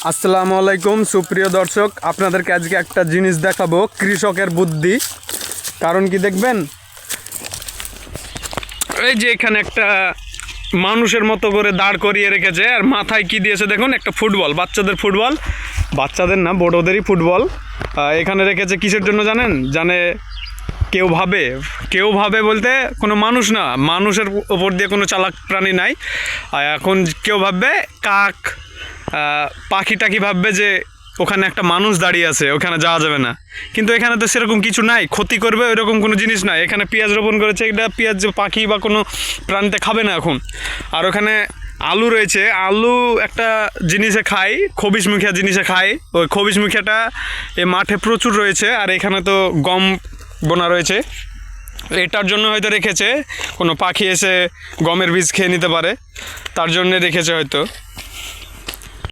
আসসালামু আলাইকুম সুপ্রিয় দর্শক, আপনাদেরকে আজকে একটা জিনিস দেখাবো, কৃষকের বুদ্ধি। কারণ কি দেখবেন, এই যে এখানে একটা মানুষের মতো করে দাঁড় করিয়ে রেখেছে, আর মাথায় কি দিয়েছে দেখুন, একটা ফুটবল, বাচ্চাদের ফুটবল, বাচ্চাদের না বড়োদেরই ফুটবল এখানে রেখেছে। কিসের জন্য জানেন? কেউ ভাবে বলতে কোনো মানুষ না, মানুষের ওপর দিয়ে কোনো চালাক প্রাণী নাই। আর এখন কেউ ভাববে কাক, পাখি টাকি ভাববে যে ওখানে একটা মানুষ দাঁড়িয়ে আছে, ওখানে যাওয়া যাবে না। কিন্তু এখানে তো সেরকম কিছু নাই, ক্ষতি করবে ওইরকম কোনো জিনিস নাই। এখানে পেঁয়াজ রোপণ করেছে, এটা পেঁয়াজ যে পাখি বা কোনো প্রাণীতে খাবে না এখন। আর ওখানে আলু রয়েছে, আলু একটা জিনিসে খায়, খবিশমুখিয়া জিনিসে খায়। ওই খবিশমুখিয়াটা এই মাঠে প্রচুর রয়েছে। আর এখানে তো গম বোনা রয়েছে, এটার জন্য হয়তো রেখেছে, কোনো পাখি এসে গমের বীজ খেয়ে নিতে পারে, তার জন্য রেখেছে হয়তো।